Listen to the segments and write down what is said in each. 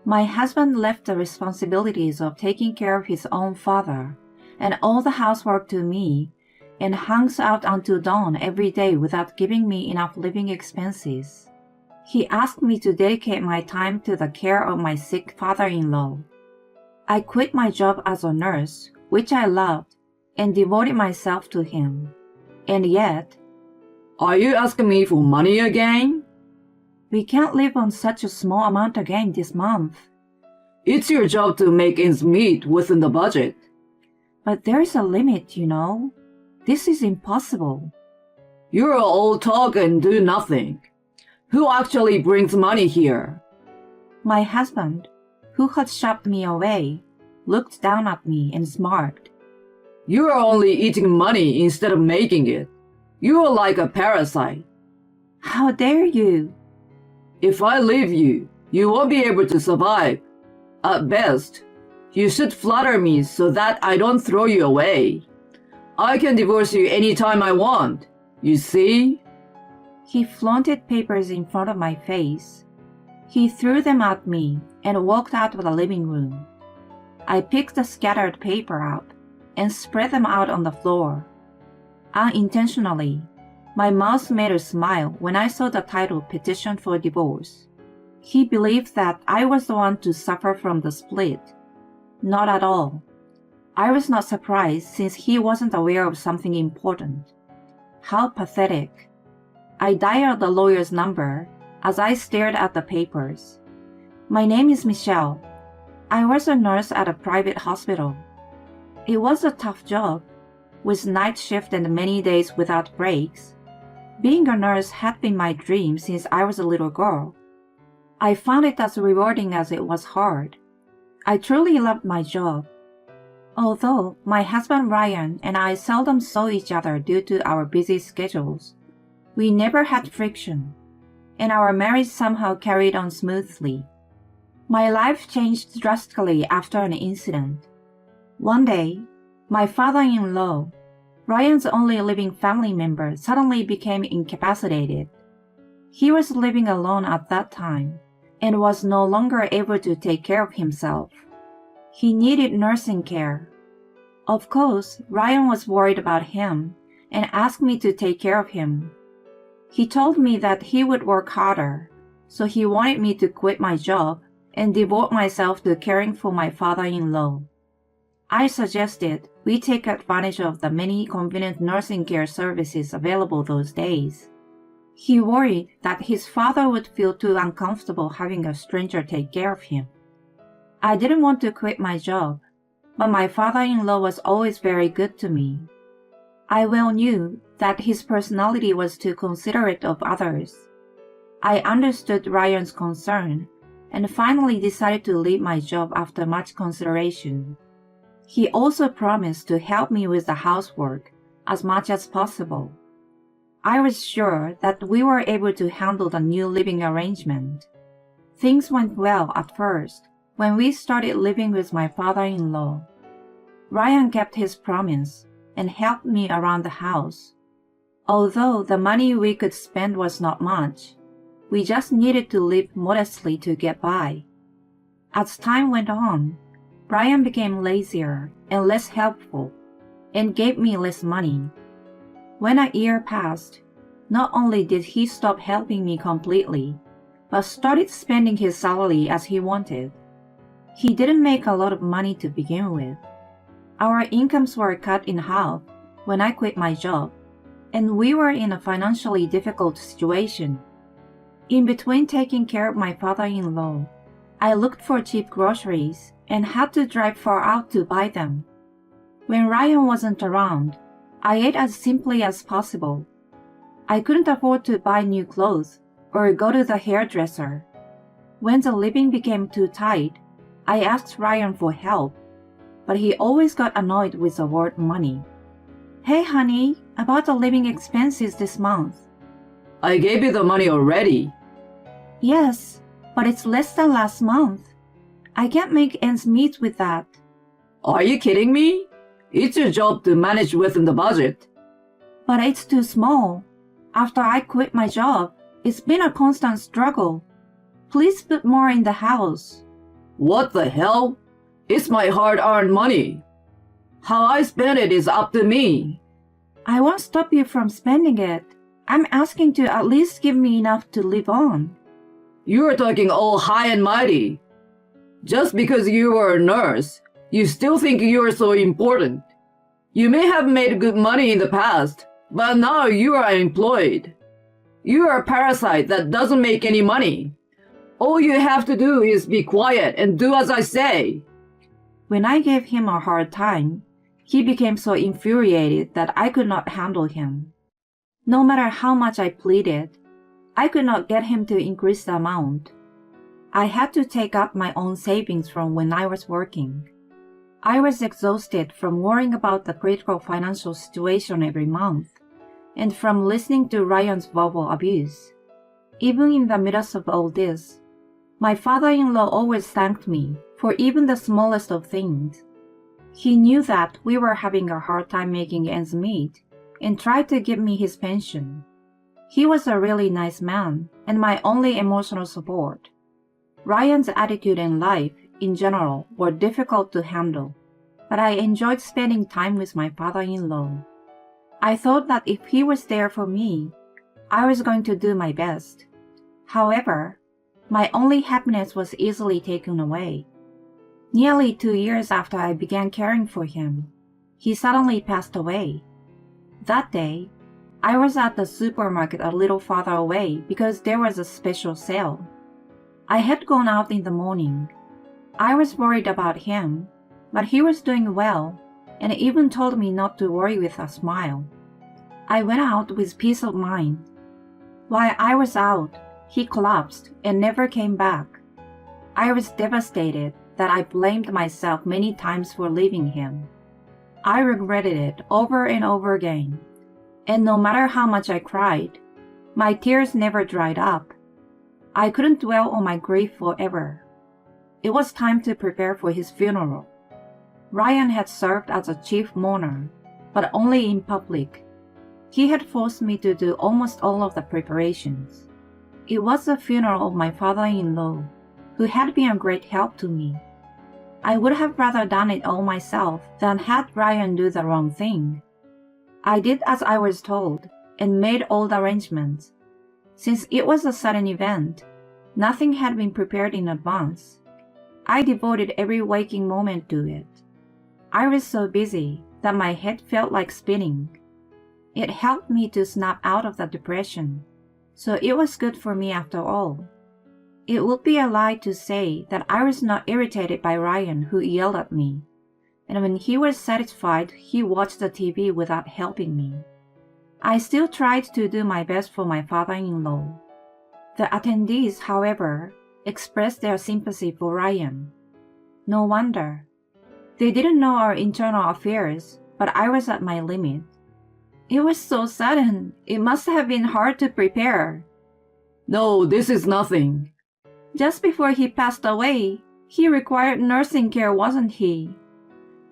My husband left the responsibilities of taking care of his own father and all the housework to me and hangs out until dawn every day without giving me enough living expenses. He asked me to dedicate my time to the care of my sick father-in-law. I quit my job as a nurse, which I loved, and devoted myself to him. And yet, Are you asking me for money again? We can't live on such a small amount again this month. It's your job to make ends meet within the budget. But there's a limit, you know. This is impossible. You're all talk and do nothing. Who actually brings money here? My husband, who had shoved me away, looked down at me and smirked. You are only eating money instead of making it. You are like a parasite. How dare you? If I leave you, you won't be able to survive. At best, you should flatter me so that I don't throw you away. I can divorce you anytime I want. You see? He flaunted papers in front of my face. He threw them at me and walked out of the living room. I picked the scattered paper up and spread them out on the floor. Unintentionally, my mouth made a smile when I saw the title Petition for Divorce. He believed that I was the one to suffer from the split. Not at all. I was not surprised since he wasn't aware of something important. How pathetic. I dialed the lawyer's number as I stared at the papers. My name is Michelle. I was a nurse at a private hospital. It was a tough job, with night shift and many days without breaks. Being a nurse had been my dream since I was a little girl. I found it as rewarding as it was hard. I truly loved my job. Although my husband Ryan and I seldom saw each other due to our busy schedules, we never had friction, and our marriage somehow carried on smoothly. My life changed drastically after an incident. One day, my father-in-law, Ryan's only living family member, suddenly became incapacitated. He was living alone at that time and was no longer able to take care of himself. He needed nursing care. Of course, Ryan was worried about him and asked me to take care of him. He told me that he would work harder, so he wanted me to quit my job and devote myself to caring for my father-in-law. I suggested we take advantage of the many convenient nursing care services available those days. He worried that his father would feel too uncomfortable having a stranger take care of him. I didn't want to quit my job, but my father-in-law was always very good to me. I well knew that his personality was too considerate of others. I understood Ryan's concern and finally decided to leave my job after much consideration. He also promised to help me with the housework as much as possible. I was sure that we were able to handle the new living arrangement. Things went well at first when we started living with my father-in-law. Ryan kept his promise and helped me around the house. Although the money we could spend was not much, we just needed to live modestly to get by. As time went on, Ryan became lazier and less helpful and gave me less money. When a year passed, not only did he stop helping me completely, but started spending his salary as he wanted. He didn't make a lot of money to begin with. Our incomes were cut in half when I quit my job, and we were in a financially difficult situation. In between taking care of my father-in-law, I looked for cheap groceries and had to drive far out to buy them. When Ryan wasn't around, I ate as simply as possible. I couldn't afford to buy new clothes or go to the hairdresser. When the living became too tight, I asked Ryan for help, but he always got annoyed with the word money. "Hey honey, about the living expenses this month." I gave you the money already. "Yes, but it's less than last month. I can't make ends meet with that." Are you kidding me? It's your job to manage within the budget. "But it's too small. After I quit my job, it's been a constant struggle. Please put more in the house." What the hell? It's my hard-earned money. How I spend it is up to me. I won't stop you from spending it. I'm asking to at least give me enough to live on. You're talking all high and mighty. Just because you are a nurse, you still think you're so important. You may have made good money in the past, but now you are unemployed. You are a parasite that doesn't make any money. All you have to do is be quiet and do as I say. When I gave him a hard time, he became so infuriated that I could not handle him. No matter how much I pleaded, I could not get him to increase the amount. I had to take out my own savings from when I was working. I was exhausted from worrying about the critical financial situation every month, and from listening to Ryan's verbal abuse. Even in the midst of all this, my father-in-law always thanked me for even the smallest of things. He knew that we were having a hard time making ends meet and tried to give me his pension. He was a really nice man and my only emotional support. Ryan's attitude and life, in general, were difficult to handle, but I enjoyed spending time with my father-in-law. I thought that if he was there for me, I was going to do my best. However, my only happiness was easily taken away. Nearly 2 years after I began caring for him, he suddenly passed away. That day, I was at the supermarket a little farther away because there was a special sale. I had gone out in the morning. I was worried about him, but he was doing well and even told me not to worry with a smile. I went out with peace of mind. While I was out, he collapsed and never came back. I was devastated that I blamed myself many times for leaving him. I regretted it over and over again, and no matter how much I cried, my tears never dried up. I couldn't dwell on my grief forever. It was time to prepare for his funeral. Ryan had served as a chief mourner, but only in public. He had forced me to do almost all of the preparations. It was the funeral of my father-in-law, who had been a great help to me. I would have rather done it all myself than had Ryan do the wrong thing. I did as I was told and made all the arrangements. Since it was a sudden event, nothing had been prepared in advance. I devoted every waking moment to it. I was so busy that my head felt like spinning. It helped me to snap out of the depression, so it was good for me after all. It would be a lie to say that I was not irritated by Ryan, who yelled at me, and when he was satisfied, he watched the TV without helping me. I still tried to do my best for my father-in-law. The attendees, however, expressed their sympathy for Ryan. No wonder. They didn't know our internal affairs, but I was at my limit. It was so sudden. It must have been hard to prepare. No, this is nothing. Just before he passed away, he required nursing care, wasn't he?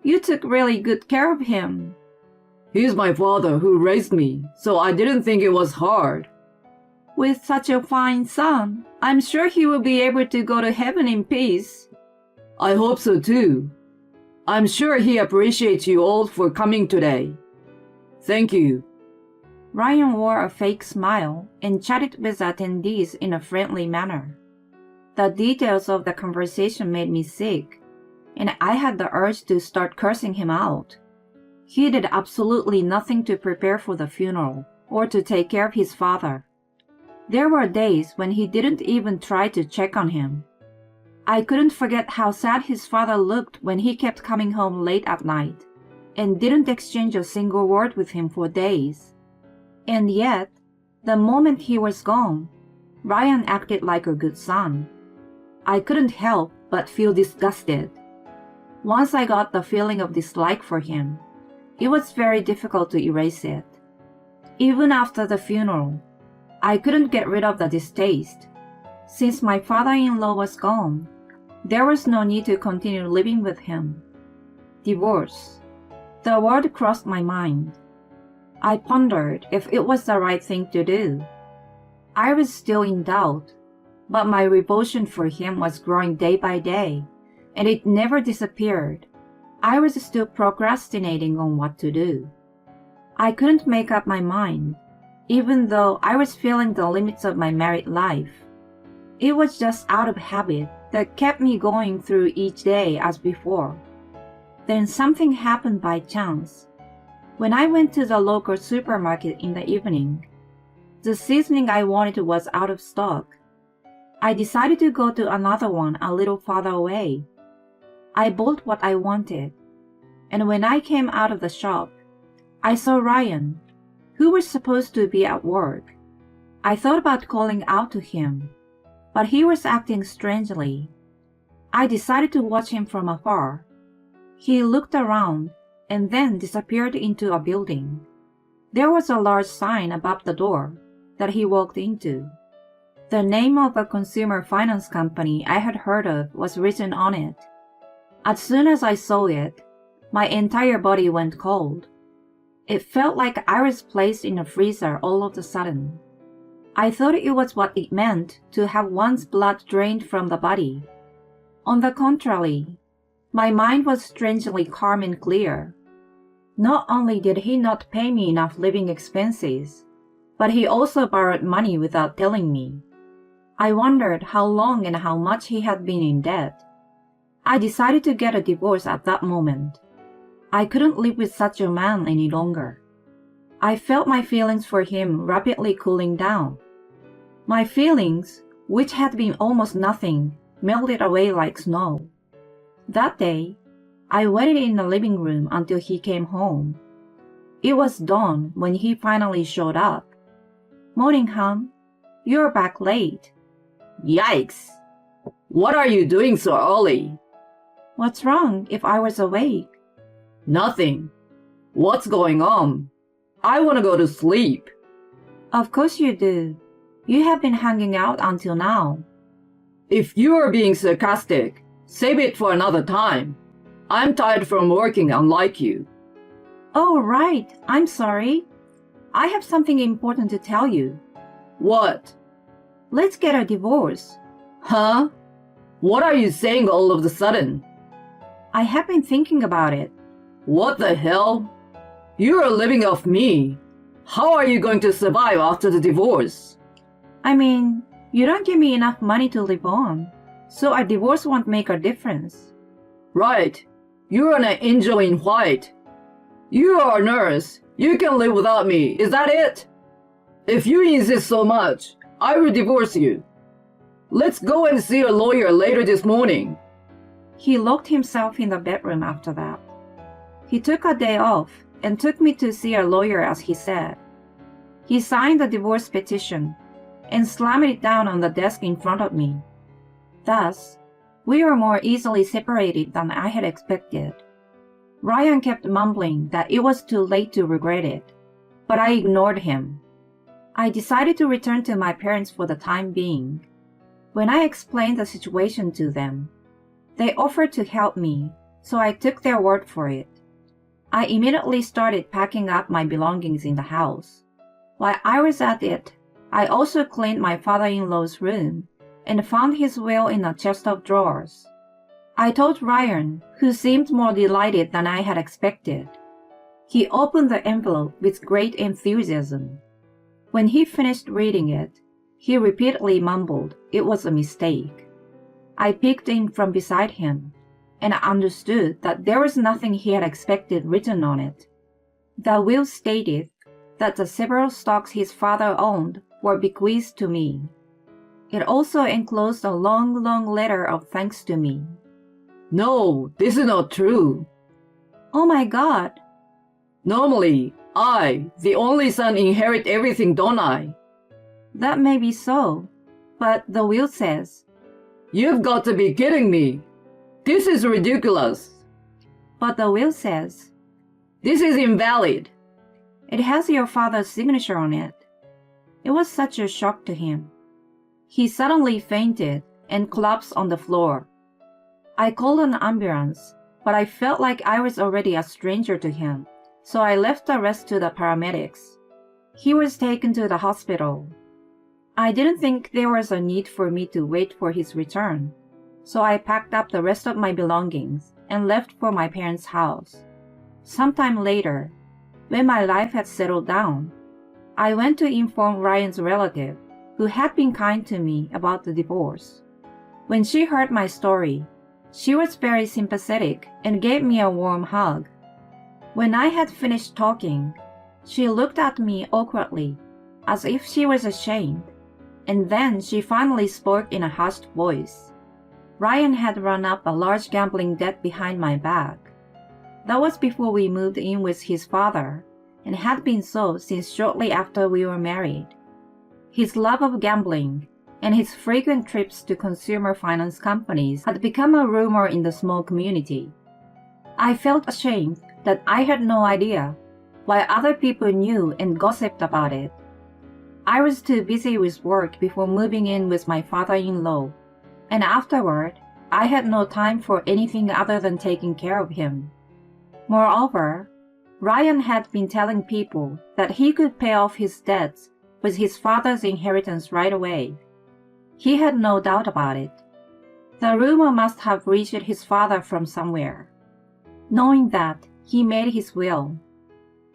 You took really good care of him. He's my father who raised me, so I didn't think it was hard. With such a fine son, I'm sure he will be able to go to heaven in peace. I hope so too. I'm sure he appreciates you all for coming today. Thank you. Ryan wore a fake smile and chatted with attendees in a friendly manner. The details of the conversation made me sick, and I had the urge to start cursing him out. He did absolutely nothing to prepare for the funeral or to take care of his father. There were days when he didn't even try to check on him. I couldn't forget how sad his father looked when he kept coming home late at night and didn't exchange a single word with him for days. And yet, the moment he was gone, Ryan acted like a good son. I couldn't help but feel disgusted. Once I got the feeling of dislike for him, it was very difficult to erase it. Even after the funeral, I couldn't get rid of the distaste. Since my father-in-law was gone, there was no need to continue living with him. Divorce. The word crossed my mind. I pondered if it was the right thing to do. I was still in doubt. but my revulsion for him was growing day by day, and it never disappeared. I was still procrastinating on what to do. I couldn't make up my mind, even though I was feeling the limits of my married life. It was just out of habit that kept me going through each day as before. Then something happened by chance. When I went to the local supermarket in the evening, the seasoning I wanted was out of stock. I decided to go to another one a little farther away. I bought what I wanted, and when I came out of the shop, I saw Ryan, who was supposed to be at work. I thought about calling out to him, but he was acting strangely. I decided to watch him from afar. He looked around and then disappeared into a building. There was a large sign above the door that he walked into. The name of a consumer finance company I had heard of was written on it. As soon as I saw it, my entire body went cold. It felt like I was placed in a freezer all of a sudden. I thought it was what it meant to have one's blood drained from the body. On the contrary, my mind was strangely calm and clear. Not only did he not pay me enough living expenses, but he also borrowed money without telling me. I wondered how long and how much he had been in debt. I decided to get a divorce at that moment. I couldn't live with such a man any longer. I felt my feelings for him rapidly cooling down. My feelings, which had been almost nothing, melted away like snow. That day, I waited in the living room until he came home. It was dawn when he finally showed up. "Morning, hon. You're back late." Yikes! What are you doing so early? "What's wrong if I was awake?" Nothing. What's going on? I want to go to sleep. "Of course you do. You have been hanging out until now." If you are being sarcastic, save it for another time. I'm tired from working unlike you. "Oh, right. I'm sorry. I have something important to tell you. What? Let's get a divorce." Huh? What are you saying all of a sudden? "I have been thinking about it." What the hell? You are living off me. How are you going to survive after the divorce? I mean, you don't give me enough money to live on, so a divorce won't make a difference. Right. You're an angel in white. You are a nurse. You can live without me. Is that it? If you insist so much, I will divorce you. Let's go and see a lawyer later this morning. He locked himself in the bedroom after that. He took a day off and took me to see a lawyer as he said. He signed the divorce petition and slammed it down on the desk in front of me. Thus, we were more easily separated than I had expected. Ryan kept mumbling that it was too late to regret it, but I ignored him. I decided to return to my parents for the time being. When I explained the situation to them, they offered to help me, so I took their word for it. I immediately started packing up my belongings in the house. While I was at it, I also cleaned my father-in-law's room and found his will in a chest of drawers. I told Ryan, who seemed more delighted than I had expected. He opened the envelope with great enthusiasm. When he finished reading it, he repeatedly mumbled it was a mistake. I peeked in from beside him, and I understood that there was nothing he had expected written on it. The will stated that the several stocks his father owned were bequeathed to me. It also enclosed a long, long letter of thanks to me. No, this is not true. Oh my God! Normally, I, the only son, inherit everything, don't I? That may be so, but the will says. You've got to be kidding me. This is ridiculous. But the will says. This is invalid. It has your father's signature on it. It was such a shock to him. He suddenly fainted and collapsed on the floor. I called an ambulance, but I felt like I was already a stranger to him, so I left the rest to the paramedics. He was taken to the hospital. I didn't think there was a need for me to wait for his return, so I packed up the rest of my belongings and left for my parents' house. Sometime later, when my life had settled down, I went to inform Ryan's relative, who had been kind to me, about the divorce. When she heard my story, she was very sympathetic and gave me a warm hug. When I had finished talking, she looked at me awkwardly, as if she was ashamed, and then she finally spoke in a hushed voice. Ryan had run up a large gambling debt behind my back. That was before we moved in with his father, and had been so since shortly after we were married. His love of gambling and his frequent trips to consumer finance companies had become a rumor in the small community. I felt ashamed that I had no idea, while other people knew and gossiped about it. I was too busy with work before moving in with my father-in-law, and afterward, I had no time for anything other than taking care of him. Moreover, Ryan had been telling people that he could pay off his debts with his father's inheritance right away. He had no doubt about it. The rumor must have reached his father from somewhere. Knowing that, he made his will.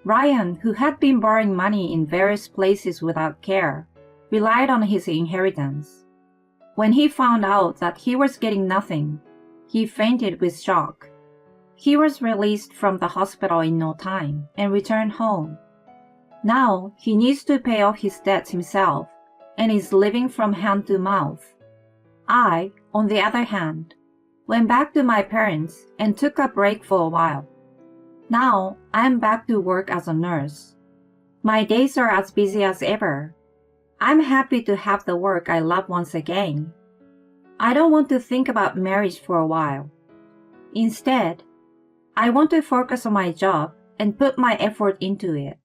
Ryan, who had been borrowing money in various places without care, relied on his inheritance. When he found out that he was getting nothing, he fainted with shock. He was released from the hospital in no time and returned home. Now he needs to pay off his debts himself and is living from hand to mouth. I, on the other hand, went back to my parents and took a break for a while. Now I am back to work as a nurse. My days are as busy as ever. I'm happy to have the work I love once again. I don't want to think about marriage for a while. Instead, I want to focus on my job and put my effort into it.